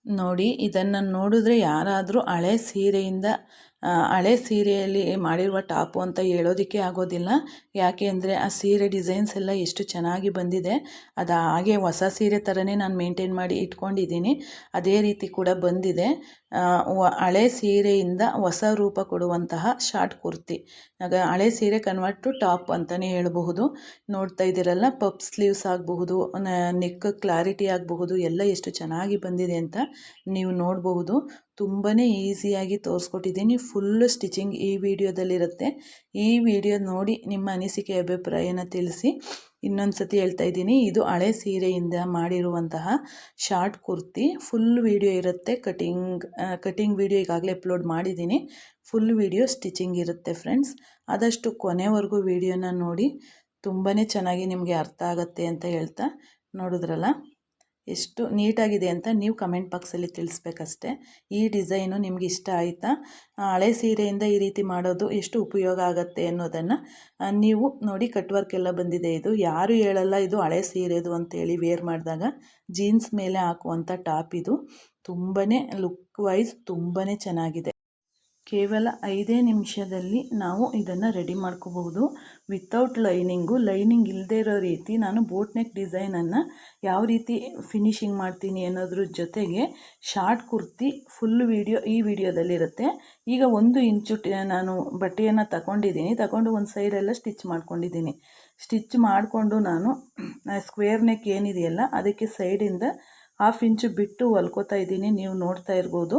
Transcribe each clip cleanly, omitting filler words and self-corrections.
ನೋಡಿ, ಇದನ್ನು ನೋಡಿದ್ರೆ ಯಾರಾದರೂ ಹಳೆ ಸೀರೆಯಲ್ಲಿ ಮಾಡಿರುವ ಟಾಪು ಅಂತ ಹೇಳೋದಕ್ಕೆ ಆಗೋದಿಲ್ಲ. ಯಾಕೆ ಅಂದರೆ ಆ ಸೀರೆ ಡಿಸೈನ್ಸ್ ಎಲ್ಲ ಎಷ್ಟು ಚೆನ್ನಾಗಿ ಬಂದಿದೆ. ಅದು ಹಾಗೆ ಹೊಸ ಸೀರೆ ಥರನೇ ನಾನು ಮೇಂಟೈನ್ ಮಾಡಿ ಇಟ್ಕೊಂಡಿದ್ದೀನಿ. ಅದೇ ರೀತಿ ಕೂಡ ಬಂದಿದೆ. ಹಳೆ ಸೀರೆಯಿಂದ ಹೊಸ ರೂಪ ಕೊಡುವಂತಹ ಶಾರ್ಟ್ ಕುರ್ತಿ. ಆಗ ಹಳೆ ಸೀರೆ ಕನ್ವರ್ಟ್ ಟು ಟಾಪ್ ಅಂತಲೇ ಹೇಳಬಹುದು. ನೋಡ್ತಾ ಇದ್ದೀರಲ್ಲ, ಪಫ್ ಸ್ಲೀವ್ಸ್ ಆಗಬಹುದು, ನೆಕ್ ಕ್ಲಾರಿಟಿ ಆಗಬಹುದು, ಎಲ್ಲ ಎಷ್ಟು ಚೆನ್ನಾಗಿ ಬಂದಿದೆ ಅಂತ ನೀವು ನೋಡಬಹುದು. ತುಂಬಾ ಈಸಿಯಾಗಿ ತೋರಿಸ್ಕೊಟ್ಟಿದ್ದೀನಿ. ಫುಲ್ಲು ಸ್ಟಿಚಿಂಗ್ ಈ ವಿಡಿಯೋದಲ್ಲಿರುತ್ತೆ. ಈ ವಿಡಿಯೋ ನೋಡಿ ನಿಮ್ಮ ಅನಿಸಿಕೆ ಅಭಿಪ್ರಾಯನ ತಿಳಿಸಿ. ಇನ್ನೊಂದು ಸತಿ ಹೇಳ್ತಾ ಇದ್ದೀನಿ, ಇದು ಹಳೆ ಸೀರೆಯಿಂದ ಮಾಡಿರುವಂತಹ ಶಾರ್ಟ್ ಕುರ್ತಿ. ಫುಲ್ ವಿಡಿಯೋ ಇರುತ್ತೆ. ಕಟಿಂಗ್ ವಿಡಿಯೋ ಈಗಾಗಲೇ ಅಪ್ಲೋಡ್ ಮಾಡಿದ್ದೀನಿ. ಫುಲ್ ವಿಡಿಯೋ ಸ್ಟಿಚಿಂಗ್ ಇರುತ್ತೆ ಫ್ರೆಂಡ್ಸ್. ಆದಷ್ಟು ಕೊನೆವರೆಗೂ ವಿಡಿಯೋನ ನೋಡಿ. ತುಂಬಾ ಚೆನ್ನಾಗಿ ನಿಮಗೆ ಅರ್ಥ ಆಗುತ್ತೆ ಅಂತ ಹೇಳ್ತಾ, ನೋಡಿದ್ರಲ್ಲ ಎಷ್ಟು ನೀಟಾಗಿದೆ ಅಂತ ನೀವು ಕಮೆಂಟ್ ಬಾಕ್ಸಲ್ಲಿ ತಿಳಿಸ್ಬೇಕಷ್ಟೆ. ಈ ಡಿಸೈನು ನಿಮ್ಗೆ ಇಷ್ಟ ಆಯಿತಾ? ಹಳೆ ಸೀರೆಯಿಂದ ಈ ರೀತಿ ಮಾಡೋದು ಎಷ್ಟು ಉಪಯೋಗ ಆಗುತ್ತೆ ಅನ್ನೋದನ್ನು ನೀವು ನೋಡಿ. ಕಟ್ ವರ್ಕ್ ಎಲ್ಲ ಬಂದಿದೆ. ಇದು ಯಾರು ಹೇಳಲ್ಲ ಇದು ಹಳೆ ಸೀರೆದು ಅಂತೇಳಿ. ವೇರ್ ಮಾಡಿದಾಗ ಜೀನ್ಸ್ ಮೇಲೆ ಹಾಕುವಂಥ ಟಾಪ್ ಇದು. ತುಂಬಾ ಲುಕ್ ವೈಸ್ ತುಂಬಾ ಚೆನ್ನಾಗಿದೆ. ಕೇವಲ 5 ನಿಮಿಷದಲ್ಲಿ ನಾವು ಇದನ್ನು ರೆಡಿ ಮಾಡ್ಕೋಬಹುದು. ವಿತೌಟ್ ಲೈನಿಂಗ್ ಇಲ್ಲದೇ ಇರೋ ರೀತಿ ನಾನು ಬೋಟ್ ನೆಕ್ ಡಿಸೈನನ್ನು ಯಾವ ರೀತಿ ಫಿನಿಶಿಂಗ್ ಮಾಡ್ತೀನಿ ಅನ್ನೋದ್ರ ಜೊತೆಗೆ ಶಾರ್ಟ್ ಕುರ್ತಿ ಫುಲ್ ವಿಡಿಯೋ ಈ ವಿಡಿಯೋದಲ್ಲಿರುತ್ತೆ. ಈಗ 1 ಇಂಚು ನಾನು ಬಟ್ಟೆಯನ್ನು ತಗೊಂಡು ಒಂದು ಸೈಡೆಲ್ಲ ಸ್ಟಿಚ್ ಮಾಡ್ಕೊಂಡಿದ್ದೀನಿ. ಸ್ಟಿಚ್ ಮಾಡಿಕೊಂಡು ನಾನು ಸ್ಕ್ವೇರ್ ನೆಕ್ ಏನಿದೆಯಲ್ಲ ಅದಕ್ಕೆ ಸೈಡಿಂದ 1/2 ಇಂಚು ಬಿಟ್ಟು ಹೊಲ್ಕೋತಾ ಇದ್ದೀನಿ. ನೀವು ನೋಡ್ತಾ ಇರ್ಬೋದು.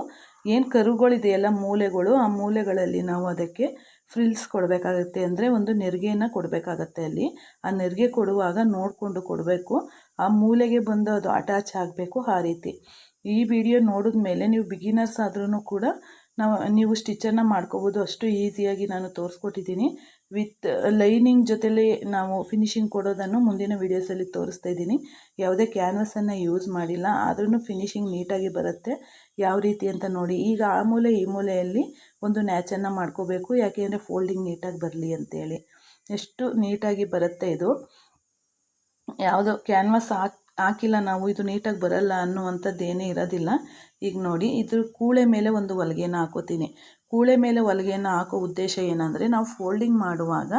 ಏನು ಕರುಗಳಿದೆಯಲ್ಲ ಮೂಲೆಗಳು, ಆ ಮೂಲೆಗಳಲ್ಲಿ ನಾವು ಅದಕ್ಕೆ ಫ್ರಿಲ್ಸ್ ಕೊಡಬೇಕಾಗುತ್ತೆ. ಅಂದರೆ ಒಂದು ನೆರಿಗೆಯನ್ನು ಕೊಡಬೇಕಾಗತ್ತೆ. ಅಲ್ಲಿ ಆ ನೆರಿಗೆ ಕೊಡುವಾಗ ನೋಡಿಕೊಂಡು ಕೊಡಬೇಕು. ಆ ಮೂಲೆಗೆ ಬಂದು ಅದು ಅಟ್ಯಾಚ್ ಆಗಬೇಕು. ಆ ರೀತಿ ಈ ವಿಡಿಯೋ ನೋಡಿದ ಮೇಲೆ ನೀವು ಬಿಗಿನರ್ಸ್ ಆದ್ರೂ ಕೂಡ ನೀವು ಸ್ಟಿಚ್ಚನ್ನು ಮಾಡ್ಕೋಬೋದು. ಅಷ್ಟು ಈಸಿಯಾಗಿ ನಾನು ತೋರಿಸ್ಕೊಟ್ಟಿದ್ದೀನಿ. ವಿತ್ ಲೈನಿಂಗ್ ಜೊತೆಲೇ ನಾವು ಫಿನಿಶಿಂಗ್ ಕೊಡೋದನ್ನು ಮುಂದಿನ ವೀಡಿಯೋಸಲ್ಲಿ ತೋರಿಸ್ತಾ ಇದ್ದೀನಿ. ಯಾವುದೇ ಕ್ಯಾನ್ವಸನ್ನು ಯೂಸ್ ಮಾಡಿಲ್ಲ, ಆದ್ರೂ ಫಿನಿಶಿಂಗ್ ನೀಟಾಗಿ ಬರುತ್ತೆ. ಯಾವ ರೀತಿ ಅಂತ ನೋಡಿ. ಈಗ ಆ ಮೂಲೆ ಈ ಮೂಲೆಯಲ್ಲಿ ಒಂದು ನ್ಯಾಚನ್ನು ಮಾಡ್ಕೋಬೇಕು. ಯಾಕೆ ಅಂದರೆ ಫೋಲ್ಡಿಂಗ್ ನೀಟಾಗಿ ಬರಲಿ ಅಂತೇಳಿ. ಎಷ್ಟು ನೀಟಾಗಿ ಬರುತ್ತೆ ಇದು. ಯಾವುದೋ ಕ್ಯಾನ್ವಾಸ್ ಹಾಕಿಲ್ಲ ನಾವು, ಇದು ನೀಟಾಗಿ ಬರಲ್ಲ ಅನ್ನುವಂಥದ್ದೇನೇ ಇರೋದಿಲ್ಲ. ಈಗ ನೋಡಿ, ಇದ್ರ ಕೂಳೆ ಮೇಲೆ ಒಂದು ಹೊಲಿಗೆಯನ್ನು ಹಾಕೋತೀನಿ. ಕೂಳೆ ಮೇಲೆ ಹೊಲಿಗೆಯನ್ನು ಹಾಕೋ ಉದ್ದೇಶ ಏನಂದರೆ ನಾವು ಫೋಲ್ಡಿಂಗ್ ಮಾಡುವಾಗ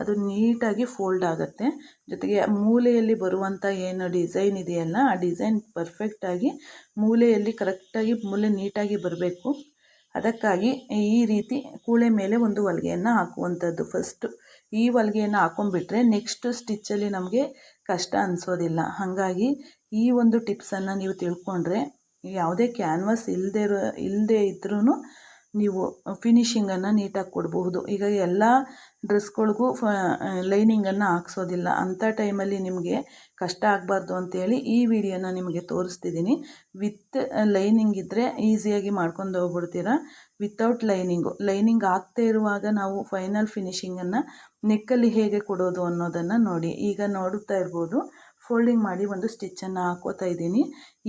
ಅದು ನೀಟಾಗಿ ಫೋಲ್ಡ್ ಆಗುತ್ತೆ. ಜೊತೆಗೆ ಮೂಲೆಯಲ್ಲಿ ಬರುವಂಥ ಏನು ಡಿಸೈನ್ ಇದೆಯಲ್ಲ, ಆ ಡಿಸೈನ್ ಪರ್ಫೆಕ್ಟಾಗಿ ಮೂಲೆಯಲ್ಲಿ ಕರೆಕ್ಟಾಗಿ ಮೂಲೆ ನೀಟಾಗಿ ಬರಬೇಕು. ಅದಕ್ಕಾಗಿ ಈ ರೀತಿ ಕೂಳೆ ಮೇಲೆ ಒಂದು ಹೊಲಿಗೆಯನ್ನು ಹಾಕುವಂಥದ್ದು. ಫಸ್ಟು ಈ ಹೊಲಿಗೆಯನ್ನು ಹಾಕೊಂಡ್ಬಿಟ್ರೆ ನೆಕ್ಸ್ಟ್ ಸ್ಟಿಚ್ಚಲ್ಲಿ ನಮಗೆ ಕಷ್ಟ ಅನಿಸೋದಿಲ್ಲ. ಹಾಗಾಗಿ ಈ ಒಂದು ಟಿಪ್ಸನ್ನು ನೀವು ತಿಳ್ಕೊಂಡ್ರೆ ಯಾವುದೇ ಕ್ಯಾನ್ವಾಸ್ ಇಲ್ಲದೇ ಇದ್ರೂ ನೀವು ಫಿನಿಶಿಂಗನ್ನು ನೀಟಾಗಿ ಕೊಡಬಹುದು. ಈಗ ಎಲ್ಲ ಡ್ರೆಸ್ಗಳಿಗೂ ಲೈನಿಂಗನ್ನು ಹಾಕ್ಸೋದಿಲ್ಲ. ಅಂಥ ಟೈಮಲ್ಲಿ ನಿಮಗೆ ಕಷ್ಟ ಆಗಬಾರ್ದು ಅಂತೇಳಿ ಈ ವಿಡಿಯೋನ ನಿಮಗೆ ತೋರಿಸ್ತಿದ್ದೀನಿ. ವಿತ್ ಲೈನಿಂಗ್ ಇದ್ದರೆ ಈಸಿಯಾಗಿ ಮಾಡ್ಕೊಂಡು ಹೋಗ್ಬಿಡ್ತೀರಾ. ವಿತೌಟ್ ಲೈನಿಂಗ್ ಆಗ್ತಾ ಇರುವಾಗ ನಾವು ಫೈನಲ್ ಫಿನಿಶಿಂಗನ್ನು ನೆಕ್ಕಲ್ಲಿ ಹೇಗೆ ಕೊಡೋದು ಅನ್ನೋದನ್ನು ನೋಡಿ. ಈಗ ನೋಡುತ್ತಾ ಇರ್ಬೋದು, ಫೋಲ್ಡಿಂಗ್ ಮಾಡಿ ಒಂದು ಸ್ಟಿಚ್ಚನ್ನು ಹಾಕೋತಾ ಇದ್ದೀನಿ.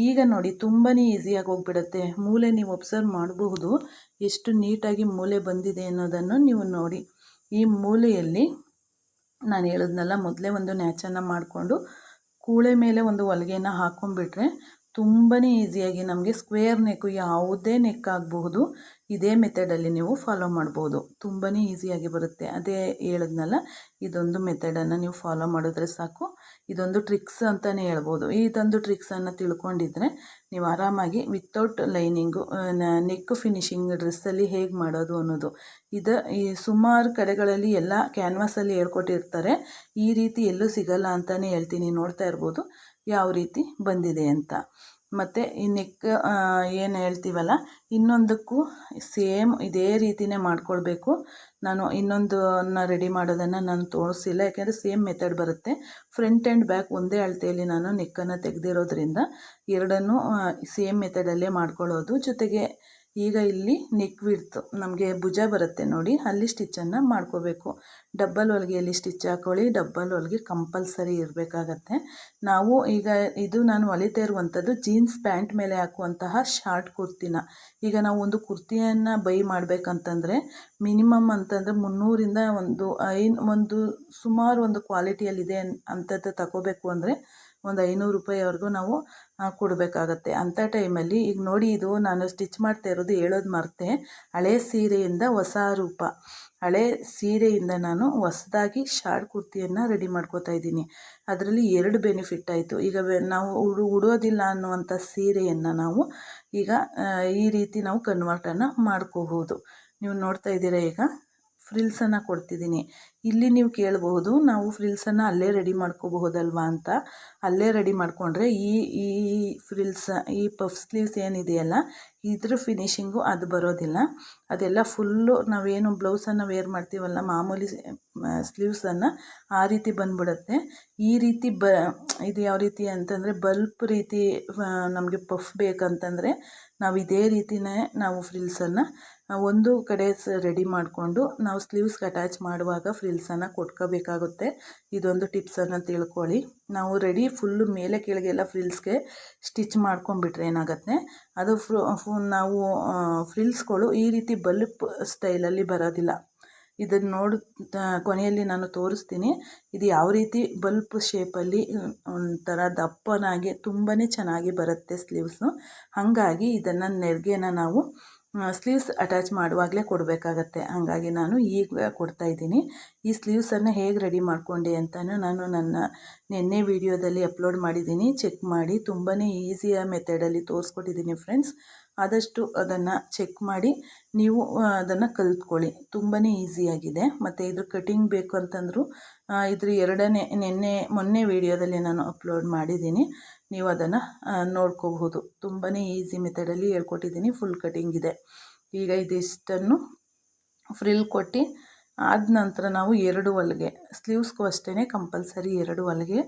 ಈಗ ನೋಡಿ, ತುಂಬಾ ಈಸಿಯಾಗಿ ಹೋಗ್ಬಿಡುತ್ತೆ. ಮೂಲೆ ನೀವು ಒಬ್ಸರ್ವ್ ಮಾಡಬಹುದು ಎಷ್ಟು ನೀಟಾಗಿ ಮೂಲೆ ಬಂದಿದೆ ಅನ್ನೋದನ್ನು ನೀವು ನೋಡಿ. ಈ ಮೂಲೆಯಲ್ಲಿ ನಾನು ಹೇಳಿದ್ನಲ್ಲ, ಮೊದಲೇ ಒಂದು ನ್ಯಾಚನ್ನು ಮಾಡಿಕೊಂಡು ಕೂಳೆ ಮೇಲೆ ಒಂದು ಹೊಲಿಗೆಯನ್ನು ಹಾಕ್ಕೊಂಡ್ಬಿಟ್ರೆ ತುಂಬಾ ಈಸಿಯಾಗಿ ನಮಗೆ ಸ್ಕ್ವೇರ್ ನೆಕ್ಕು ಯಾವುದೇ ನೆಕ್ ಆಗಬಹುದು, ಇದೇ ಮೆಥಡಲ್ಲಿ ನೀವು ಫಾಲೋ ಮಾಡ್ಬೋದು. ತುಂಬಾ ಈಸಿಯಾಗಿ ಬರುತ್ತೆ. ಅದೇ ಹೇಳಿದ್ನಲ್ಲ, ಇದೊಂದು ಮೆಥಡನ್ನು ನೀವು ಫಾಲೋ ಮಾಡಿದ್ರೆ ಸಾಕು. ಇದೊಂದು ಟ್ರಿಕ್ಸ್ ಅಂತಲೇ ಹೇಳ್ಬೋದು. ಇದೊಂದು ಟ್ರಿಕ್ಸನ್ನು ತಿಳ್ಕೊಂಡಿದ್ರೆ ನೀವು ಆರಾಮಾಗಿ ವಿತೌಟ್ ಲೈನಿಂಗು ನೆಕ್ ಫಿನಿಶಿಂಗ್ ಡ್ರೆಸ್ಸಲ್ಲಿ ಹೇಗೆ ಮಾಡೋದು ಅನ್ನೋದು ಈ ಸುಮಾರು ಕಡೆಗಳಲ್ಲಿ ಎಲ್ಲ ಕ್ಯಾನ್ವಾಸಲ್ಲಿ ಹೇಳ್ಕೊಟ್ಟಿರ್ತಾರೆ. ಈ ರೀತಿ ಎಲ್ಲೂ ಸಿಗಲ್ಲ ಅಂತಲೇ ಹೇಳ್ತೀನಿ. ನೋಡ್ತಾ ಇರ್ಬೋದು ಯಾವ ರೀತಿ ಬಂದಿದೆ ಅಂತ. ಮತ್ತು ಈ ನೆಕ್ ಏನು ಹೇಳ್ತೀವಲ್ಲ, ಇನ್ನೊಂದಕ್ಕೂ ಸೇಮ್ ಇದೇ ರೀತಿಯೇ ಮಾಡ್ಕೊಳ್ಬೇಕು. ನಾನು ಇನ್ನೊಂದನ್ನು ರೆಡಿ ಮಾಡೋದನ್ನು ನಾನು ತೋರಿಸಿಲ್ಲ, ಯಾಕೆಂದರೆ ಸೇಮ್ ಮೆಥಡ್ ಬರುತ್ತೆ. ಫ್ರಂಟ್ ಆ್ಯಂಡ್ ಬ್ಯಾಕ್ ಒಂದೇ ಅಳತೆಯಲ್ಲಿ ನಾನು ನೆಕ್ಕನ್ನು ತೆಗೆದಿರೋದ್ರಿಂದ ಎರಡನ್ನೂ ಸೇಮ್ ಮೆಥಡಲ್ಲೇ ಮಾಡ್ಕೊಳ್ಳೋದು. ಜೊತೆಗೆ ಈಗ ಇಲ್ಲಿ ನೆಕ್ ವಿಡ್ತು ನಮಗೆ ಭುಜ ಬರುತ್ತೆ ನೋಡಿ, ಅಲ್ಲಿ ಸ್ಟಿಚ್ಚನ್ನು ಮಾಡ್ಕೋಬೇಕು. ಡಬ್ಬಲ್ ಹೊಲಿಗೆಯಲ್ಲಿ ಸ್ಟಿಚ್ ಹಾಕ್ಕೊಳ್ಳಿ. ಡಬ್ಬಲ್ ಹೊಲಿಗೆ ಕಂಪಲ್ಸರಿ ಇರಬೇಕಾಗತ್ತೆ. ನಾವು ಈಗ ನಾನು ಹೊಲಿತಾ ಇರುವಂಥದ್ದು ಜೀನ್ಸ್ ಪ್ಯಾಂಟ್ ಮೇಲೆ ಹಾಕುವಂತಹ ಶಾರ್ಟ್ ಕುರ್ತಿನ. ಈಗ ನಾವು ಒಂದು ಕುರ್ತಿಯನ್ನು ಬೈ ಮಾಡಬೇಕಂತಂದರೆ ಮಿನಿಮಮ್ ಅಂತಂದರೆ 300ರಿಂದ ಒಂದು ಸುಮಾರು ಒಂದು ಕ್ವಾಲಿಟಿಯಲ್ಲಿದೆ ಅಂಥದ್ದು ತಗೋಬೇಕು ಅಂದರೆ ಒಂದು 500 ರೂಪಾಯಿವರೆಗೂ ನಾವು ಕೊಡಬೇಕಾಗತ್ತೆ. ಅಂಥ ಟೈಮಲ್ಲಿ ಈಗ ನೋಡಿ, ಇದು ನಾನು ಸ್ಟಿಚ್ ಮಾಡ್ತಾ ಇರೋದು ಹೇಳೋದು ಮರೆತೆ, ಹಳೆ ಸೀರೆಯಿಂದ ಹೊಸ ರೂಪ, ಹಳೆ ಸೀರೆಯಿಂದ ನಾನು ಹೊಸದಾಗಿ ಶಾರ್ಟ್ ಕುರ್ತಿಯನ್ನು ರೆಡಿ ಮಾಡ್ಕೋತಾ ಇದ್ದೀನಿ. ಅದರಲ್ಲಿ 2 ಬೆನಿಫಿಟ್ ಆಯಿತು. ಈಗ ನಾವು ಉಡೋದಿಲ್ಲ ಅನ್ನುವಂಥ ಸೀರೆಯನ್ನು ನಾವು ಈಗ ಈ ರೀತಿ ನಾವು ಕನ್ವರ್ಟನ್ನು ಮಾಡ್ಕೋಬಹುದು. ನೀವು ನೋಡ್ತಾ ಇದ್ದೀರಾ, ಈಗ ಫ್ರಿಲ್ಸನ್ನು ಕೊಡ್ತಿದ್ದೀನಿ. ಇಲ್ಲಿ ನೀವು ಕೇಳಬಹುದು, ನಾವು ಫ್ರಿಲ್ಸನ್ನು ಅಲ್ಲೇ ರೆಡಿ ಮಾಡ್ಕೋಬಹುದಲ್ವಾ ಅಂತ. ಅಲ್ಲೇ ರೆಡಿ ಮಾಡಿಕೊಂಡ್ರೆ ಈ ಈ ಫ್ರಿಲ್ಸ್, ಈ ಪಫ್ ಸ್ಲೀವ್ಸ್ ಏನಿದೆಯಲ್ಲ, ಇದ್ರ ಫಿನಿಶಿಂಗು ಅದು ಬರೋದಿಲ್ಲ. ಅದೆಲ್ಲ ಫುಲ್ಲು ನಾವೇನು ಬ್ಲೌಸನ್ನು ವೇರ್ ಮಾಡ್ತೀವಲ್ಲ, ಮಾಮೂಲಿ ಸ್ಲೀವ್ಸನ್ನು, ಆ ರೀತಿ ಬಂದ್ಬಿಡುತ್ತೆ. ಈ ರೀತಿ ಇದು ಯಾವ ರೀತಿ ಅಂತಂದರೆ, ಬಲ್ಪ್ ರೀತಿ ನಮಗೆ ಪಫ್ ಬೇಕಂತಂದರೆ ನಾವು ಇದೇ ರೀತಿಯೇ ನಾವು ಫ್ರಿಲ್ಸನ್ನು ಒಂದು ಕಡೆ ರೆಡಿ ಮಾಡಿಕೊಂಡು ನಾವು ಸ್ಲೀವ್ಸ್ಗೆ ಅಟ್ಯಾಚ್ ಮಾಡುವಾಗ ಫ್ರಿಲ್ಸನ್ನು ಕೊಟ್ಕೋಬೇಕಾಗುತ್ತೆ. ಇದೊಂದು ಟಿಪ್ಸನ್ನು ತಿಳ್ಕೊಳ್ಳಿ. ನಾವು ರೆಡಿ ಫುಲ್ಲು ಮೇಲೆ ಕೆಳಗೆಲ್ಲ ಫ್ರಿಲ್ಸ್ಗೆ ಸ್ಟಿಚ್ ಮಾಡ್ಕೊಂಡ್ಬಿಟ್ರೆ ಏನಾಗುತ್ತೆ, ಅದು ನಾವು ಫ್ರಿಲ್ಸ್ಗಳು ಈ ರೀತಿ ಬಲ್ಪ್ ಸ್ಟೈಲಲ್ಲಿ ಬರೋದಿಲ್ಲ. ಇದನ್ನು ಕೊನೆಯಲ್ಲಿ ನಾನು ತೋರಿಸ್ತೀನಿ, ಇದು ಯಾವ ರೀತಿ ಬಲ್ಪ್ ಶೇಪಲ್ಲಿ ಒಂಥರ ದಪ್ಪನಾಗಿ ತುಂಬಾ ಚೆನ್ನಾಗಿ ಬರುತ್ತೆ ಸ್ಲೀವ್ಸು. ಹಾಗಾಗಿ ಇದನ್ನು ನೆರಿಗೆನ ನಾವು ಸ್ಲೀವ್ಸ್ ಅಟ್ಯಾಚ್ ಮಾಡುವಾಗಲೇ ಕೊಡಬೇಕಾಗತ್ತೆ. ಹಾಗಾಗಿ ನಾನು ಈಗ ಕೊಡ್ತಾಯಿದ್ದೀನಿ. ಈ ಸ್ಲೀವ್ಸನ್ನು ಹೇಗೆ ರೆಡಿ ಮಾಡಿಕೊಂಡೆ ಅಂತಲೂ ನಾನು ನನ್ನ ನಿನ್ನೆ ವಿಡಿಯೋದಲ್ಲಿ ಅಪ್ಲೋಡ್ ಮಾಡಿದ್ದೀನಿ, ಚೆಕ್ ಮಾಡಿ. ತುಂಬಾ ಈಸಿಯ ಮೆಥಡಲ್ಲಿ ತೋರಿಸ್ಕೊಟ್ಟಿದ್ದೀನಿ ಫ್ರೆಂಡ್ಸ್. ಆದಷ್ಟು ಅದನ್ನು ಚೆಕ್ ಮಾಡಿ ನೀವು ಅದನ್ನು ಕಲಿತ್ಕೊಳ್ಳಿ. ತುಂಬಾ ಈಸಿಯಾಗಿದೆ. ಮತ್ತು ಇದ್ರ ಕಟಿಂಗ್ ಬೇಕು ಅಂತಂದರೂ ಇದ್ರ ಮೊನ್ನೆ ವಿಡಿಯೋದಲ್ಲಿ ನಾನು ಅಪ್ಲೋಡ್ ಮಾಡಿದ್ದೀನಿ, ನೀವು ಅದನ್ನು ನೋಡ್ಕೋಬಹುದು. ತುಂಬಾ ಈಸಿ ಮೆಥಡಲ್ಲಿ ಹೇಳ್ಕೊಟ್ಟಿದ್ದೀನಿ. ಫುಲ್ ಕಟಿಂಗ್ ಇದೆ. ಈಗ ಇದಿಷ್ಟನ್ನು ಫ್ರಿಲ್ ಕೊಟ್ಟು ಆದ ನಂತರ ನಾವು 2 ಹೊಲಿಗೆ, ಸ್ಲೀವ್ಸ್ಗೂ ಅಷ್ಟೇ ಕಂಪಲ್ಸರಿ 2 ಹೊಲಿಗೆ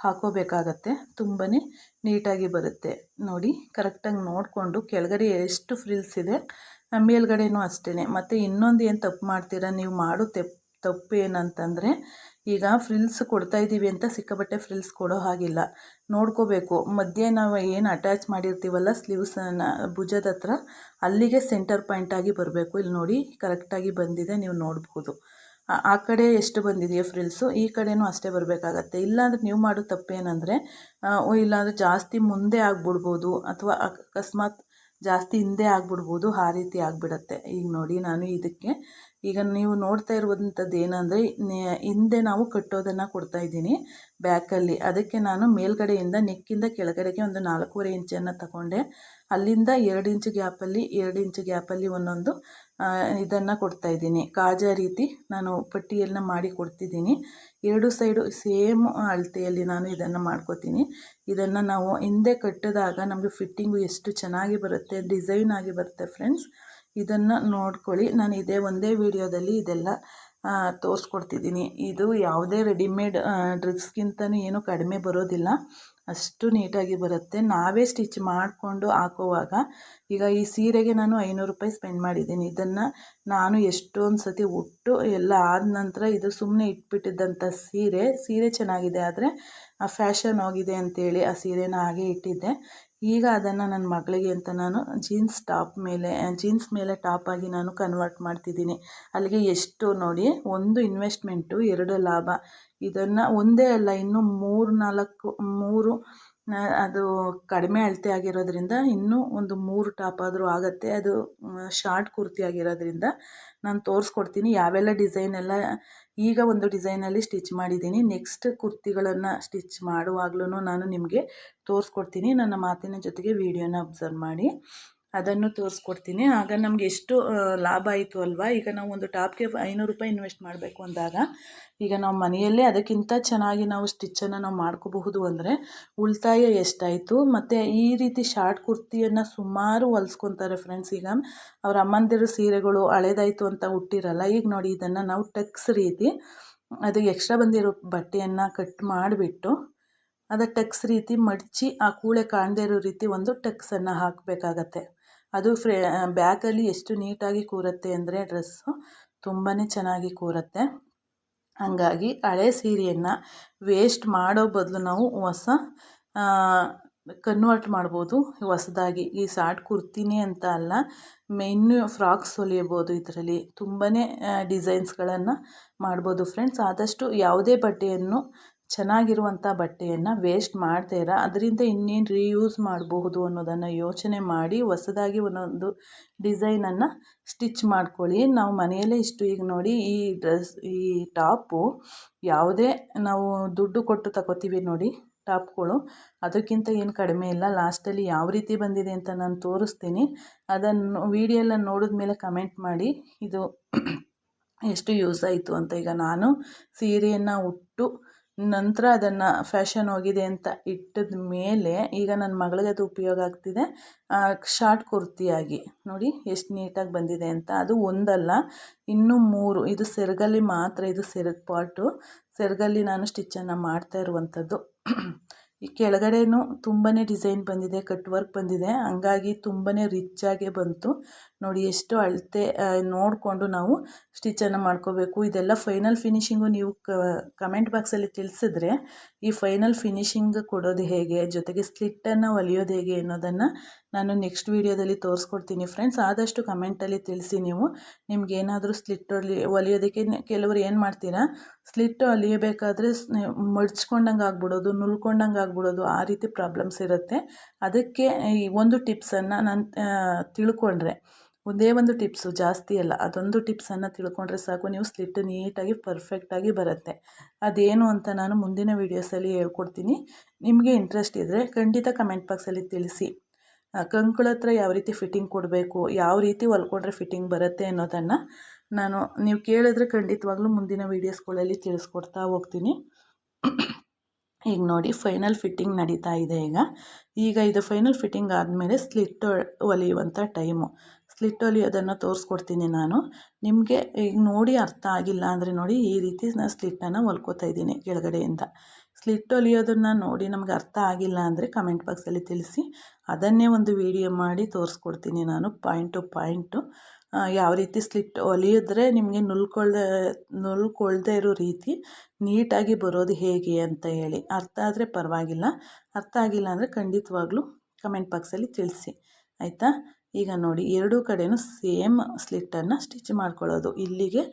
ಹಾಕೋಬೇಕಾಗತ್ತೆ. ತುಂಬಾ ನೀಟಾಗಿ ಬರುತ್ತೆ. ನೋಡಿ, ಕರೆಕ್ಟಾಗಿ ನೋಡಿಕೊಂಡು ಕೆಳಗಡೆ ಎಷ್ಟು ಫ್ರಿಲ್ಸ್ ಇದೆ ಮೇಲ್ಗಡೆನೂ ಅಷ್ಟೇ. ಮತ್ತು ಇನ್ನೊಂದು ಏನು ತಪ್ಪು ಮಾಡ್ತೀರಾ ನೀವು, ಮಾಡೋ ತಪ್ಪು ಏನಂತಂದರೆ, ಈಗ ಫ್ರಿಲ್ಸ್ ಕೊಡ್ತಾಯಿದ್ದೀವಿ ಅಂತ ಸಿಕ್ಕಾಪಟ್ಟೆ ಫ್ರಿಲ್ಸ್ ಕೊಡೋ ಹಾಗಿಲ್ಲ. ನೋಡ್ಕೋಬೇಕು, ಮಧ್ಯೆ ನಾವು ಏನು ಅಟ್ಯಾಚ್ ಮಾಡಿರ್ತೀವಲ್ಲ ಸ್ಲೀವ್ಸನ್ನು ಭುಜದ ಹತ್ರ, ಅಲ್ಲಿಗೆ ಸೆಂಟರ್ ಪಾಯಿಂಟಾಗಿ ಬರಬೇಕು. ಇಲ್ಲಿ ನೋಡಿ, ಕರೆಕ್ಟಾಗಿ ಬಂದಿದೆ, ನೀವು ನೋಡ್ಬೋದು. ಆ ಕಡೆ ಎಷ್ಟು ಬಂದಿದೆಯೋ ಫ್ರಿಲ್ಸು, ಈ ಕಡೆನೂ ಅಷ್ಟೇ ಬರಬೇಕಾಗತ್ತೆ. ಇಲ್ಲಾಂದರೆ ನೀವು ಮಾಡೋ ತಪ್ಪೇನೆಂದರೆ, ಇಲ್ಲಾಂದರೆ ಜಾಸ್ತಿ ಮುಂದೆ ಆಗಿಬಿಡ್ಬೋದು, ಅಥವಾ ಅಕಸ್ಮಾತ್ ಜಾಸ್ತಿ ಹಿಂದೆ ಆಗಿಬಿಡ್ಬೋದು. ಆ ರೀತಿ ಆಗಿಬಿಡತ್ತೆ. ಈಗ ನೋಡಿ, ನಾನು ಇದಕ್ಕೆ ಈಗ ನೀವು ನೋಡ್ತಾ ಇರುವಂಥದ್ದು ಏನಂದರೆ, ಹಿಂದೆ ನಾವು ಕಟ್ಟೋದನ್ನು ಕೊಡ್ತಾಯಿದ್ದೀನಿ ಬ್ಯಾಕಲ್ಲಿ. ಅದಕ್ಕೆ ನಾನು ಮೇಲ್ಗಡೆಯಿಂದ ನೆಕ್ಕಿಂದ ಕೆಳಗಡೆಗೆ ಒಂದು 4.5 ಇಂಚನ್ನು ತಗೊಂಡೆ. ಅಲ್ಲಿಂದ 2 ಇಂಚ್ ಗ್ಯಾಪಲ್ಲಿ ಒಂದೊಂದು ಇದನ್ನು ಕೊಡ್ತಾಯಿದ್ದೀನಿ. ಕಾಜಾ ರೀತಿ ನಾನು ಪಟ್ಟಿಯನ್ನು ಮಾಡಿ ಕೊಡ್ತಿದ್ದೀನಿ. 2 ಸೈಡು ಸೇಮ್ ಅಳತೆಯಲ್ಲಿ ನಾನು ಇದನ್ನು ಮಾಡ್ಕೋತೀನಿ. ಇದನ್ನು ನಾವು ಹಿಂದೆ ಕಟ್ಟಿದಾಗ ನಮಗೆ ಫಿಟ್ಟಿಂಗು ಎಷ್ಟು ಚೆನ್ನಾಗಿ ಬರುತ್ತೆ, ಡಿಸೈನ್ ಆಗಿ ಬರುತ್ತೆ ಫ್ರೆಂಡ್ಸ್. ಇದನ್ನು ನೋಡ್ಕೊಳ್ಳಿ. ನಾನು ಒಂದೇ ವಿಡಿಯೋದಲ್ಲಿ ಇದೆಲ್ಲ ತೋರಿಸ್ಕೊಡ್ತಿದ್ದೀನಿ. ಇದು ಯಾವುದೇ ರೆಡಿಮೇಡ್ ಡ್ರೆಸ್ಗಿಂತನೂ ಏನೂ ಕಡಿಮೆ ಬರೋದಿಲ್ಲ, ಅಷ್ಟು ನೀಟಾಗಿ ಬರುತ್ತೆ. ನಾವೇ ಸ್ಟಿಚ್ ಮಾಡಿಕೊಂಡು ಹಾಕೋವಾಗ, ಈಗ ಈ ಸೀರೆಗೆ ನಾನು 500 ರೂಪಾಯಿ ಸ್ಪೆಂಡ್ ಮಾಡಿದ್ದೀನಿ. ಇದನ್ನು ನಾನು ಎಷ್ಟೊಂದು ಸತಿ ಉಟ್ಟು ಎಲ್ಲ ಆದ ನಂತರ ಇದು ಸುಮ್ಮನೆ ಇಟ್ಬಿಟ್ಟಿದ್ದಂಥ ಸೀರೆ ಚೆನ್ನಾಗಿದೆ, ಆದರೆ ಆ ಫ್ಯಾಷನ್ ಹೋಗಿದೆ ಅಂತೇಳಿ ಆ ಸೀರೆನ ಹಾಗೆ ಇಟ್ಟಿದ್ದೆ. ಈಗ ಅದನ್ನು ನನ್ನ ಮಗಳಿಗೆ ಅಂತ ನಾನು ಜೀನ್ಸ್ ಮೇಲೆ ಟಾಪಾಗಿ ನಾನು ಕನ್ವರ್ಟ್ ಮಾಡ್ತಿದ್ದೀನಿ. ಅಲ್ಲಿಗೆ ಎಷ್ಟು ನೋಡಿ, ಒಂದು ಇನ್ವೆಸ್ಟ್ಮೆಂಟು 2 ಲಾಭ. ಇದನ್ನು ಒಂದೇ ಅಲ್ಲ, ಇನ್ನೂ 3 ಅದು ಕಡಿಮೆ ಅಳತೆ ಆಗಿರೋದ್ರಿಂದ ಇನ್ನೂ ಒಂದು 3 ಟಾಪ್ ಆದರೂ ಆಗುತ್ತೆ. ಅದು ಶಾರ್ಟ್ ಕುರ್ತಿ ಆಗಿರೋದ್ರಿಂದ ನಾನು ತೋರಿಸ್ಕೊಡ್ತೀನಿ ಯಾವೆಲ್ಲ ಡಿಸೈನೆಲ್ಲ. ಈಗ ಒಂದು ಡಿಸೈನಲ್ಲಿ ಸ್ಟಿಚ್ ಮಾಡಿದ್ದೀನಿ. ನೆಕ್ಸ್ಟ್ ಕುರ್ತಿಗಳನ್ನು ಸ್ಟಿಚ್ ಮಾಡುವಾಗಲೂ ನಾನು ನಿಮಗೆ ತೋರಿಸ್ಕೊಡ್ತೀನಿ. ನನ್ನ ಮಾತಿನ ಜೊತೆಗೆ ವಿಡಿಯೋನ ಅಬ್ಸರ್ವ್ ಮಾಡಿ, ಅದನ್ನು ತೋರಿಸ್ಕೊಡ್ತೀನಿ. ಆಗ ನಮಗೆ ಎಷ್ಟು ಲಾಭ ಆಯಿತು ಅಲ್ವಾ. ಈಗ ನಾವು ಒಂದು ಟಾಪ್ಗೆ 500 ರೂಪಾಯಿ ಇನ್ವೆಸ್ಟ್ ಮಾಡಬೇಕು ಅಂದಾಗ, ಈಗ ನಾವು ಮನೆಯಲ್ಲೇ ಅದಕ್ಕಿಂತ ಚೆನ್ನಾಗಿ ನಾವು ಸ್ಟಿಚ್ಚನ್ನು ನಾವು ಮಾಡ್ಕೋಬಹುದು ಅಂದರೆ ಉಳಿತಾಯ ಎಷ್ಟಾಯಿತು. ಮತ್ತು ಈ ರೀತಿ ಶಾರ್ಟ್ ಕುರ್ತಿಯನ್ನು ಸುಮಾರು ಹೊಲಿಸ್ಕೊತಾರೆ ಫ್ರೆಂಡ್ಸ್. ಈಗ ಅವ್ರ ಅಮ್ಮಂದಿರು ಸೀರೆಗಳು ಹಳೇದಾಯಿತು ಅಂತ ಹುಟ್ಟಿರಲ್ಲ. ಈಗ ನೋಡಿ, ಇದನ್ನು ನಾವು ಟಕ್ಸ್ ರೀತಿ, ಅದು ಎಕ್ಸ್ಟ್ರಾ ಬಂದಿರೋ ಬಟ್ಟೆಯನ್ನು ಕಟ್ ಮಾಡಿಬಿಟ್ಟು ಅದು ಟಕ್ಸ್ ರೀತಿ ಮಡಚಿ, ಆ ಕೂಳೆ ಕಾಣದೇ ಇರೋ ರೀತಿ ಒಂದು ಟಕ್ಸನ್ನು ಹಾಕಬೇಕಾಗತ್ತೆ. ಅದು ಬ್ಯಾಕಲ್ಲಿ ಎಷ್ಟು ನೀಟಾಗಿ ಕೂರುತ್ತೆ ಅಂದರೆ ಡ್ರೆಸ್ಸು ತುಂಬಾ ಚೆನ್ನಾಗಿ ಕೂರುತ್ತೆ. ಹಾಗಾಗಿ ಹಳೆ ಸೀರೆಯನ್ನು ವೇಸ್ಟ್ ಮಾಡೋ ಬದಲು ನಾವು ಕನ್ವರ್ಟ್ ಮಾಡ್ಬೋದು ಹೊಸದಾಗಿ. ಈ ಶಾರ್ಟ್ ಕುರ್ತಿನೇ ಅಂತ ಅಲ್ಲ, ಇನ್ನೂ ಫ್ರಾಕ್ಸ್ ಹೊಲಿಯಬೋದು. ಇದರಲ್ಲಿ ತುಂಬಾ ಡಿಸೈನ್ಸ್ಗಳನ್ನು ಮಾಡ್ಬೋದು ಫ್ರೆಂಡ್ಸ್. ಆದಷ್ಟು ಯಾವುದೇ ಬಟ್ಟೆಯನ್ನು ಚೆನ್ನಾಗಿರುವಂಥ ಬಟ್ಟೆಯನ್ನು ವೇಸ್ಟ್ ಮಾಡ್ತೀರ ಅದರಿಂದ ಇನ್ನೇನು ರೀಯೂಸ್ ಮಾಡಬಹುದು ಅನ್ನೋದನ್ನು ಯೋಚನೆ ಮಾಡಿ ಹೊಸದಾಗಿ ಒಂದೊಂದು ಡಿಸೈನನ್ನು ಸ್ಟಿಚ್ ಮಾಡ್ಕೊಳ್ಳಿ. ನಾವು ಮನೆಯಲ್ಲೇ ಇಷ್ಟು ಈಗ ನೋಡಿ ಈ ಟಾಪು ಯಾವುದೇ ನಾವು ದುಡ್ಡು ಕೊಟ್ಟು ತಗೋತೀವಿ ನೋಡಿ ಟಾಪ್ಗಳು, ಅದಕ್ಕಿಂತ ಏನು ಕಡಿಮೆ ಇಲ್ಲ. ಲಾಸ್ಟಲ್ಲಿ ಯಾವ ರೀತಿ ಬಂದಿದೆ ಅಂತ ನಾನು ತೋರಿಸ್ತೀನಿ. ಅದನ್ನು ವಿಡಿಯೋ ಎಲ್ಲ ನೋಡಿದ ಮೇಲೆ ಕಮೆಂಟ್ ಮಾಡಿ ಇದು ಎಷ್ಟು ಯೂಸ್ ಆಯಿತು ಅಂತ. ಈಗ ನಾನು ಸೀರೆಯನ್ನು ಉಟ್ಟು ನಂತರ ಅದನ್ನು ಫ್ಯಾಷನ್ ಹೋಗಿದೆ ಅಂತ ಇಟ್ಟಿದ ಮೇಲೆ ಈಗ ನನ್ನ ಮಗಳಿಗೆ ಅದು ಉಪಯೋಗ ಆಗ್ತಿದೆ. ಶಾರ್ಟ್ ಕುರ್ತಿಯಾಗಿ ನೋಡಿ ಎಷ್ಟು ನೀಟಾಗಿ ಬಂದಿದೆ ಅಂತ. ಅದು ಒಂದಲ್ಲ ಇನ್ನೂ 3. ಇದು ಸೆರಗಲ್ಲಿ ಮಾತ್ರ, ಇದು ಸೆರಗು ಪಾರ್ಟು. ಸೆರಗಲ್ಲಿ ನಾನು ಸ್ಟಿಚ್ಚನ್ನು ಮಾಡ್ತಾ ಇರುವಂಥದ್ದು. ಈ ಕೆಳಗಡೆನೂ ತುಂಬಾ ಡಿಸೈನ್ ಬಂದಿದೆ, ಕಟ್ ವರ್ಕ್ ಬಂದಿದೆ, ಹಂಗಾಗಿ ತುಂಬಾ ರಿಚ್ಚಾಗೆ ಬಂತು ನೋಡಿ. ಎಷ್ಟು ಅಳತೆ ನೋಡಿಕೊಂಡು ನಾವು ಸ್ಟಿಚ್ಚನ್ನು ಮಾಡ್ಕೋಬೇಕು. ಇದೆಲ್ಲ ಫೈನಲ್ ಫಿನಿಷಿಂಗು ನೀವು ಕಮೆಂಟ್ ಬಾಕ್ಸಲ್ಲಿ ತಿಳಿಸಿದ್ರೆ ಈ ಫೈನಲ್ ಫಿನಿಷಿಂಗ್ ಕೊಡೋದು ಹೇಗೆ, ಜೊತೆಗೆ ಸ್ಲಿಟ್ಟನ್ನು ಹೊಲಿಯೋದು ಹೇಗೆ ಅನ್ನೋದನ್ನು ನಾನು ನೆಕ್ಸ್ಟ್ ವೀಡಿಯೋದಲ್ಲಿ ತೋರಿಸ್ಕೊಡ್ತೀನಿ ಫ್ರೆಂಡ್ಸ್. ಆದಷ್ಟು ಕಮೆಂಟಲ್ಲಿ ತಿಳಿಸಿ ನೀವು. ನಿಮಗೇನಾದರೂ ಸ್ಲಿಟ್ ಹೊಲಿಯೋದಕ್ಕೆ ಕೆಲವರು ಏನು ಮಾಡ್ತೀರಾ, ಸ್ಲಿಟ್ಟು ಹೊಲಿಯಬೇಕಾದ್ರೆ ಮಡ್ಚ್ಕೊಂಡಂಗೆ ಆಗ್ಬಿಡೋದು, ನುಲ್ಕೊಂಡಂಗೆ ಆಗ್ಬಿಡೋದು, ಆ ರೀತಿ ಪ್ರಾಬ್ಲಮ್ಸ್ ಇರುತ್ತೆ. ಅದಕ್ಕೆ ಈ ಒಂದು ಟಿಪ್ಸನ್ನು ನಾನು ತಿಳ್ಕೊಂಡ್ರೆ, ಒಂದೇ ಒಂದು ಟಿಪ್ಸು, ಜಾಸ್ತಿ ಅಲ್ಲ, ಅದೊಂದು ಟಿಪ್ಸನ್ನು ತಿಳ್ಕೊಂಡ್ರೆ ಸಾಕು, ನೀವು ಸ್ಲಿಟ್ ನೀಟಾಗಿ ಪರ್ಫೆಕ್ಟಾಗಿ ಬರುತ್ತೆ. ಅದೇನು ಅಂತ ನಾನು ಮುಂದಿನ ವೀಡಿಯೋಸಲ್ಲಿ ಹೇಳ್ಕೊಡ್ತೀನಿ. ನಿಮಗೆ ಇಂಟ್ರೆಸ್ಟ್ ಇದ್ದರೆ ಖಂಡಿತ ಕಮೆಂಟ್ ಬಾಕ್ಸಲ್ಲಿ ತಿಳಿಸಿ. ಕಂಕುಳ ಹತ್ರ ಯಾವ ರೀತಿ ಫಿಟ್ಟಿಂಗ್ ಕೊಡಬೇಕು, ಯಾವ ರೀತಿ ಹೊಲ್ಕೊಂಡ್ರೆ ಫಿಟ್ಟಿಂಗ್ ಬರುತ್ತೆ ಅನ್ನೋದನ್ನು ನೀವು ಕೇಳಿದ್ರೆ ಖಂಡಿತವಾಗ್ಲೂ ಮುಂದಿನ ವೀಡಿಯೋಸ್ಗಳಲ್ಲಿ ತಿಳಿಸ್ಕೊಡ್ತಾ ಹೋಗ್ತೀನಿ. ಈಗ ನೋಡಿ ಫೈನಲ್ ಫಿಟ್ಟಿಂಗ್ ನಡೀತಾ ಇದೆ. ಈಗ ಇದು ಫೈನಲ್ ಫಿಟ್ಟಿಂಗ್ ಆದಮೇಲೆ ಸ್ಲಿಟ್ ಹೊಲಿಯುವಂಥ ಟೈಮು. ಸ್ಲಿಟ್ ಹೊಲಿಯೋದನ್ನು ತೋರಿಸ್ಕೊಡ್ತೀನಿ ನಾನು ನಿಮಗೆ. ಈಗ ನೋಡಿ ಅರ್ಥ ಆಗಿಲ್ಲ ಅಂದರೆ ನೋಡಿ ಈ ರೀತಿ ನಾನು ಸ್ಲಿಟ್ಟನ್ನು ಹೊಲ್ಕೋತಾ ಇದ್ದೀನಿ ಕೆಳಗಡೆಯಿಂದ. ಸ್ಲಿಟ್ ಹೊಲಿಯೋದನ್ನು ನೋಡಿ ನಮಗೆ ಅರ್ಥ ಆಗಿಲ್ಲ ಅಂದರೆ ಕಮೆಂಟ್ ಬಾಕ್ಸಲ್ಲಿ ತಿಳಿಸಿ. ಅದನ್ನೇ ಒಂದು ವಿಡಿಯೋ ಮಾಡಿ ತೋರಿಸ್ಕೊಡ್ತೀನಿ ನಾನು ಪಾಯಿಂಟ್ ಟು ಪಾಯಿಂಟು. ಯಾವ ರೀತಿ ಸ್ಲಿಟ್ ಹೊಲಿಯಿದ್ರೆ ನಿಮಗೆ ನುಲ್ಕೊಳ್ದೇ ಇರೋ ರೀತಿ ನೀಟಾಗಿ ಬರೋದು ಹೇಗೆ ಅಂತ ಹೇಳಿ. ಅರ್ಥ ಆದರೆ ಪರವಾಗಿಲ್ಲ, ಅರ್ಥ ಆಗಿಲ್ಲ ಅಂದರೆ ಖಂಡಿತವಾಗ್ಲೂ ಕಮೆಂಟ್ ಬಾಕ್ಸಲ್ಲಿ ತಿಳಿಸಿ ಆಯಿತಾ. ಈಗ ನೋಡಿ ಎರಡೂ ಕಡೆಯೂ ಸೇಮ್ ಸ್ಲಿಟ್ಟನ್ನು ಸ್ಟಿಚ್ ಮಾಡ್ಕೊಳ್ಳೋದು. ಇಲ್ಲಿಗೆ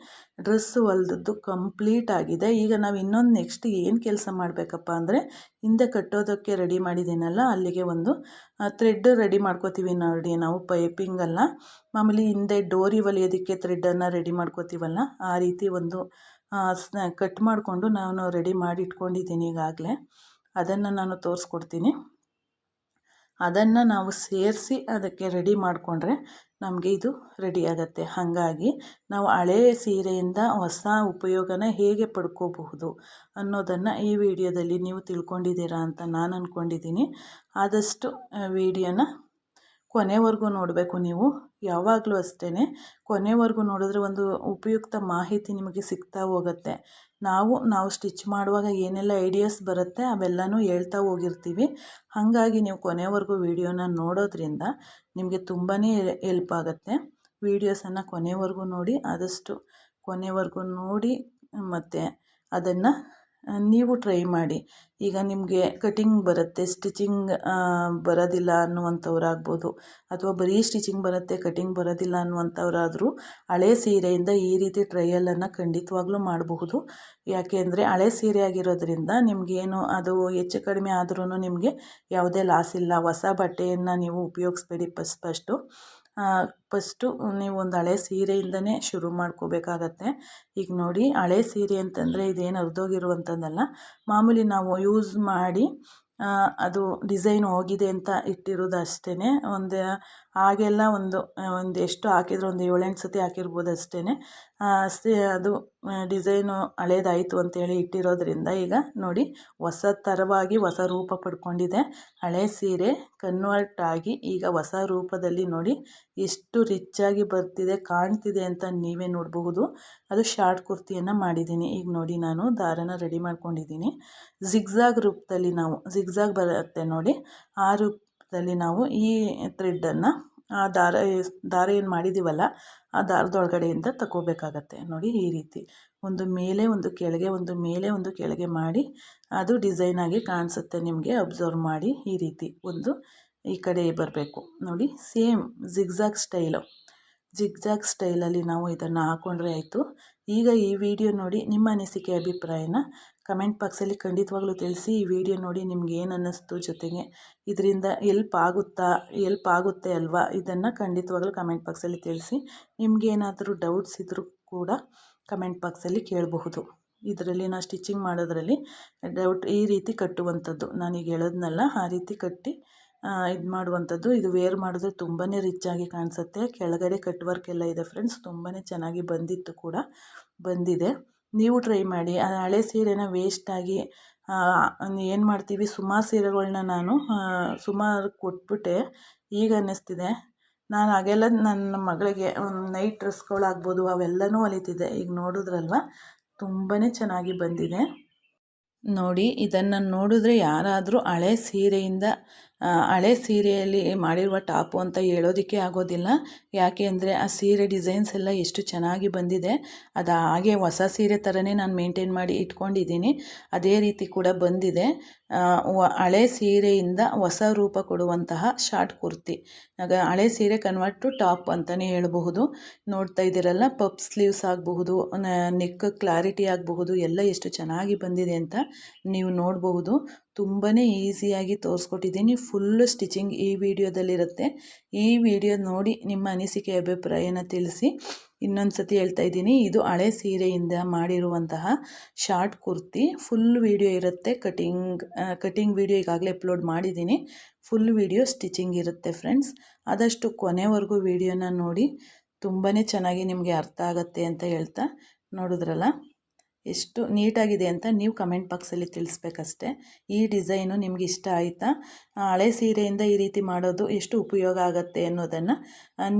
ಡ್ರೆಸ್ ಹೊಲ್ದದ್ದು ಕಂಪ್ಲೀಟ್ ಆಗಿದೆ. ಈಗ ನಾವು ಇನ್ನೊಂದು ನೆಕ್ಸ್ಟ್ ಏನು ಕೆಲಸ ಮಾಡಬೇಕಪ್ಪ ಅಂದರೆ, ಹಿಂದೆ ಕಟ್ಟೋದಕ್ಕೆ ರೆಡಿ ಮಾಡಿದ್ದೀನಲ್ಲ ಅಲ್ಲಿಗೆ ಒಂದು ಥ್ರೆಡ್ ರೆಡಿ ಮಾಡ್ಕೋತೀವಿ ನೋಡಿ ನಾವು. ಪೈಪಿಂಗಲ್ಲ, ಮಾಮೂಲಿ ಹಿಂದೆ ಡೋರಿ ಹೊಲಿಯೋದಕ್ಕೆ ಥ್ರೆಡ್ಡನ್ನು ರೆಡಿ ಮಾಡ್ಕೋತೀವಲ್ಲ ಆ ರೀತಿ ಒಂದು ಕಟ್ ಮಾಡಿಕೊಂಡು ನಾನು ರೆಡಿ ಮಾಡಿ ಇಟ್ಕೊಂಡಿದ್ದೀನಿ ಈಗಾಗಲೇ. ಅದನ್ನು ನಾನು ತೋರಿಸ್ಕೊಡ್ತೀನಿ. ಅದನ್ನು ನಾವು ಸೇರಿಸಿ ಅದಕ್ಕೆ ರೆಡಿ ಮಾಡಿಕೊಂಡ್ರೆ ನಮಗೆ ಇದು ರೆಡಿ ಆಗುತ್ತೆ. ಹಾಗಾಗಿ ನಾವು ಹಳೆಯ ಸೀರೆಯಿಂದ ಹೊಸ ಉಪಯೋಗನ ಹೇಗೆ ಪಡ್ಕೋಬಹುದು ಅನ್ನೋದನ್ನು ಈ ವಿಡಿಯೋದಲ್ಲಿ ನೀವು ತಿಳ್ಕೊಂಡಿದ್ದೀರಾ ಅಂತ ನಾನು ಅಂದ್ಕೊಂಡಿದ್ದೀನಿ. ಆದಷ್ಟು ವಿಡಿಯೋನ ಕೊನೆವರೆಗೂ ನೋಡಬೇಕು ನೀವು. ಯಾವಾಗಲೂ ಅಷ್ಟೇ ಕೊನೆವರೆಗೂ ನೋಡಿದ್ರೆ ಒಂದು ಉಪಯುಕ್ತ ಮಾಹಿತಿ ನಿಮಗೆ ಸಿಗ್ತಾ ಹೋಗುತ್ತೆ. ನಾವು ಸ್ಟಿಚ್ ಮಾಡುವಾಗ ಏನೆಲ್ಲ ಐಡಿಯಾಸ್ ಬರುತ್ತೆ ಅವೆಲ್ಲನೂ ಹೇಳ್ತಾ ಹೋಗಿರ್ತೀವಿ. ಹಾಗಾಗಿ ನೀವು ಕೊನೆವರೆಗೂ ವಿಡಿಯೋನ ನೋಡೋದ್ರಿಂದ ನಿಮಗೆ ತುಂಬಾ ಹೆಲ್ಪ್ ಆಗುತ್ತೆ. ವೀಡಿಯೋಸನ್ನು ಕೊನೆವರೆಗೂ ನೋಡಿ, ಆದಷ್ಟು ಕೊನೆವರೆಗೂ ನೋಡಿ ಮತ್ತು ಅದನ್ನು ನೀವು ಟ್ರೈ ಮಾಡಿ. ಈಗ ನಿಮಗೆ ಕಟಿಂಗ್ ಬರುತ್ತೆ, ಸ್ಟಿಚಿಂಗ್ ಬರೋದಿಲ್ಲ ಅನ್ನುವಂಥವ್ರಾಗ್ಬೋದು, ಅಥವಾ ಬರೀ ಸ್ಟಿಚಿಂಗ್ ಬರುತ್ತೆ ಕಟಿಂಗ್ ಬರೋದಿಲ್ಲ ಅನ್ನುವಂಥವ್ರಾದರೂ ಹಳೆ ಸೀರೆಯಿಂದ ಈ ರೀತಿ ಟ್ರಯಲನ್ನು ಖಂಡಿತವಾಗ್ಲೂ ಮಾಡಬಹುದು. ಯಾಕೆ ಅಂದರೆ ಹಳೆ ಸೀರೆ ಆಗಿರೋದ್ರಿಂದ ನಿಮಗೇನು ಅದು ಹೆಚ್ಚು ಕಡಿಮೆ ಆದ್ರೂ ನಿಮಗೆ ಯಾವುದೇ ಲಾಸ್ ಇಲ್ಲ. ಹೊಸ ಬಟ್ಟೆಯನ್ನು ನೀವು ಉಪಯೋಗಿಸ್ಬೇಡಿ. ಫಸ್ಟು ನೀವು ಒಂದು ಹಳೆ ಸೀರೆಯಿಂದನೇ ಶುರು ಮಾಡ್ಕೋಬೇಕಾಗತ್ತೆ. ಈಗ ನೋಡಿ ಹಳೆ ಸೀರೆ ಅಂತಂದರೆ ಇದೇನು ಹರಿದೋಗಿರುವಂಥದ್ದಲ್ಲ, ಮಾಮೂಲಿ ನಾವು ಯೂಸ್ ಮಾಡಿ ಅದು ಡಿಸೈನ್ ಹೋಗಿದೆ ಅಂತ ಇಟ್ಟಿರೋದು ಅಷ್ಟೇ. ಆಗೆಲ್ಲ ಒಂದು ಎಷ್ಟು ಹಾಕಿದ್ರು ಒಂದು 7-8 ಸತಿ ಹಾಕಿರ್ಬೋದು ಅಷ್ಟೇ. ಅದು ಡಿಸೈನು ಹಳೇದಾಯಿತು ಅಂತೇಳಿ ಇಟ್ಟಿರೋದ್ರಿಂದ ಈಗ ನೋಡಿ ಹೊಸ ಥರವಾಗಿ ಹೊಸ ರೂಪ ಪಡ್ಕೊಂಡಿದೆ. ಹಳೆ ಸೀರೆ ಕನ್ವರ್ಟ್ ಆಗಿ ಈಗ ಹೊಸ ರೂಪದಲ್ಲಿ ನೋಡಿ ಎಷ್ಟು ರಿಚ್ಚಾಗಿ ಬರ್ತಿದೆ, ಕಾಣ್ತಿದೆ ಅಂತ ನೀವೇ ನೋಡಬಹುದು. ಅದು ಶಾರ್ಟ್ ಕುರ್ತಿಯನ್ನು ಮಾಡಿದ್ದೀನಿ. ಈಗ ನೋಡಿ ನಾನು ದಾರನ ರೆಡಿ ಮಾಡ್ಕೊಂಡಿದ್ದೀನಿ. ಜಿಗ್ಜಾಗ್ ರೂಪದಲ್ಲಿ ನಾವು ಜಿಗ್ಜಾಗ್ ಬರುತ್ತೆ ನೋಡಿ, ಆ ರೂಪದಲ್ಲಿ ನಾವು ಈ ಥ್ರೆಡ್ಡನ್ನು ಆ ದಾರ ಏನು ಮಾಡಿದ್ದೀವಲ್ಲ ಆ ದಾರದೊಳಗಡೆಯಿಂದ ತಗೋಬೇಕಾಗತ್ತೆ. ನೋಡಿ ಈ ರೀತಿ ಒಂದು ಮೇಲೆ ಒಂದು ಕೆಳಗೆ, ಒಂದು ಮೇಲೆ ಒಂದು ಕೆಳಗೆ ಮಾಡಿ ಅದು ಡಿಸೈನಾಗಿ ಕಾಣಿಸುತ್ತೆ. ನಿಮಗೆ ಅಬ್ಸರ್ವ್ ಮಾಡಿ ಈ ರೀತಿ ಒಂದು ಈ ಕಡೆ ಬರಬೇಕು ನೋಡಿ. ಸೇಮ್ ಜಿಗ್ಜಾಗ್ ಸ್ಟೈಲಲ್ಲಿ ನಾವು ಇದನ್ನು ಹಾಕ್ಕೊಂಡ್ರೆ ಆಯಿತು. ಈಗ ಈ ವಿಡಿಯೋ ನೋಡಿ ನಿಮ್ಮ ಅನಿಸಿಕೆ ಅಭಿಪ್ರಾಯನ ಕಮೆಂಟ್ ಬಾಕ್ಸಲ್ಲಿ ಖಂಡಿತವಾಗ್ಲೂ ತಿಳಿಸಿ. ಈ ವಿಡಿಯೋ ನೋಡಿ ನಿಮ್ಗೆ ಏನು ಅನ್ನಿಸ್ತು, ಜೊತೆಗೆ ಇದರಿಂದ ಎಲ್ಪ್ ಆಗುತ್ತೆ ಅಲ್ವಾ, ಇದನ್ನು ಖಂಡಿತವಾಗ್ಲೂ ಕಮೆಂಟ್ ಬಾಕ್ಸಲ್ಲಿ ತಿಳಿಸಿ. ನಿಮಗೇನಾದರೂ ಡೌಟ್ಸ್ ಇದ್ದರೂ ಕೂಡ ಕಮೆಂಟ್ ಬಾಕ್ಸಲ್ಲಿ ಕೇಳಬಹುದು. ಇದರಲ್ಲಿ ನಾನು ಸ್ಟಿಚಿಂಗ್ ಮಾಡೋದ್ರಲ್ಲಿ ಡೌಟ್ ಈ ರೀತಿ ಕಟ್ಟುವಂಥದ್ದು, ನಾನೀಗ ಹೇಳೋದ್ನಲ್ಲ ಆ ರೀತಿ ಕಟ್ಟಿ ಇದು ಮಾಡುವಂಥದ್ದು. ಇದು ವೇರ್ ಮಾಡಿದ್ರೆ ತುಂಬಾ ರಿಚ್ ಆಗಿ ಕಾಣಿಸುತ್ತೆ. ಕೆಳಗಡೆ ಕಟ್ ವರ್ಕ್ ಎಲ್ಲ ಇದೆ ಫ್ರೆಂಡ್ಸ್, ತುಂಬಾ ಚೆನ್ನಾಗಿ ಬಂದಿದೆ. ನೀವು ಟ್ರೈ ಮಾಡಿ. ಹಳೆ ಸೀರೆನ ವೇಸ್ಟಾಗಿ ಏನು ಮಾಡ್ತೀವಿ, ಸುಮಾರು ಸೀರೆಗಳನ್ನ ನಾನು ಸುಮಾರು ಕೊಟ್ಬಿಟ್ಟೆ. ಈಗ ಅನ್ನಿಸ್ತಿದೆ, ನಾನು ಹಾಗೆಲ್ಲ ನನ್ನ ಮಗಳಿಗೆ ನೈಟ್ ಡ್ರೆಸ್ಗಳಾಗ್ಬೋದು ಅವೆಲ್ಲನೂ ಹೊಲಿತಿದ್ದೆ. ಈಗ ನೋಡಿದ್ರಲ್ವ, ತುಂಬಾ ಚೆನ್ನಾಗಿ ಬಂದಿದೆ. ನೋಡಿ, ಇದನ್ನು ನೋಡಿದ್ರೆ ಯಾರಾದರೂ ಹಳೆ ಸೀರೆಯಲ್ಲಿ ಮಾಡಿರುವ ಟಾಪು ಅಂತ ಹೇಳೋದಕ್ಕೆ ಆಗೋದಿಲ್ಲ. ಯಾಕೆ ಅಂದರೆ ಆ ಸೀರೆ ಡಿಸೈನ್ಸ್ ಎಲ್ಲ ಎಷ್ಟು ಚೆನ್ನಾಗಿ ಬಂದಿದೆ. ಅದು ಹಾಗೆ ಹೊಸ ಸೀರೆ ಥರನೇ ನಾನು ಮೇಂಟೈನ್ ಮಾಡಿ ಇಟ್ಕೊಂಡಿದ್ದೀನಿ. ಅದೇ ರೀತಿ ಕೂಡ ಬಂದಿದೆ. ಹಳೆ ಸೀರೆಯಿಂದ ಹೊಸ ರೂಪ ಕೊಡುವಂತಹ ಶಾರ್ಟ್ ಕುರ್ತಿ, ಆಗ ಹಳೆ ಸೀರೆ ಕನ್ವರ್ಟ್ ಟು ಟಾಪ್ ಅಂತಲೇ ಹೇಳಬಹುದು. ನೋಡ್ತಾ ಇದ್ದೀರಲ್ಲ, ಪಫ್ ಸ್ಲೀವ್ಸ್ ಆಗಬಹುದು, ನೆಕ್ ಕ್ಲಾರಿಟಿ ಆಗಬಹುದು, ಎಲ್ಲ ಎಷ್ಟು ಚೆನ್ನಾಗಿ ಬಂದಿದೆ ಅಂತ ನೀವು ನೋಡಬಹುದು. ತುಂಬಾ ಈಸಿಯಾಗಿ ತೋರಿಸ್ಕೊಟ್ಟಿದ್ದೀನಿ. ಫುಲ್ಲು ಸ್ಟಿಚಿಂಗ್ ಈ ವಿಡಿಯೋದಲ್ಲಿರುತ್ತೆ. ಈ ವಿಡಿಯೋ ನೋಡಿ ನಿಮ್ಮ ಅನಿಸಿಕೆ ಅಭಿಪ್ರಾಯನ ತಿಳಿಸಿ. ಇನ್ನೊಂದು ಸತಿ ಹೇಳ್ತಾ ಇದ್ದೀನಿ, ಇದು ಹಳೆ ಸೀರೆಯಿಂದ ಮಾಡಿರುವಂತಹ ಶಾರ್ಟ್ ಕುರ್ತಿ. ಫುಲ್ ವಿಡಿಯೋ ಇರುತ್ತೆ. ಕಟಿಂಗ್ ವಿಡಿಯೋ ಈಗಾಗಲೇ ಅಪ್ಲೋಡ್ ಮಾಡಿದ್ದೀನಿ. ಫುಲ್ ವಿಡಿಯೋ ಸ್ಟಿಚಿಂಗ್ ಇರುತ್ತೆ ಫ್ರೆಂಡ್ಸ್. ಆದಷ್ಟು ಕೊನೆವರೆಗೂ ವಿಡಿಯೋನ ನೋಡಿ, ತುಂಬಾ ಚೆನ್ನಾಗಿ ನಿಮಗೆ ಅರ್ಥ ಆಗುತ್ತೆ ಅಂತ ಹೇಳ್ತಾ, ನೋಡಿದ್ರಲ್ಲ ಎಷ್ಟು ನೀಟಾಗಿದೆ ಅಂತ ನೀವು ಕಮೆಂಟ್ ಬಾಕ್ಸಲ್ಲಿ ತಿಳಿಸ್ಬೇಕಷ್ಟೆ. ಈ ಡಿಸೈನು ನಿಮ್ಗೆ ಇಷ್ಟ ಆಯಿತಾ? ಹಳೆ ಸೀರೆಯಿಂದ ಈ ರೀತಿ ಮಾಡೋದು ಎಷ್ಟು ಉಪಯೋಗ ಆಗುತ್ತೆ ಅನ್ನೋದನ್ನು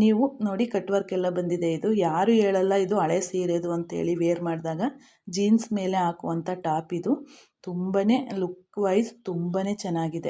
ನೀವು ನೋಡಿ. ಕಟ್ ವರ್ಕ್ ಎಲ್ಲ ಬಂದಿದೆ. ಇದು ಯಾರು ಹೇಳಲ್ಲ ಇದು ಹಳೆ ಸೀರೆದು ಅಂತೇಳಿ. ವೇರ್ ಮಾಡಿದಾಗ ಜೀನ್ಸ್ ಮೇಲೆ ಹಾಕುವಂಥ ಟಾಪ್ ಇದು. ತುಂಬಾ ಲುಕ್ ವೈಸ್ ತುಂಬಾ ಚೆನ್ನಾಗಿದೆ.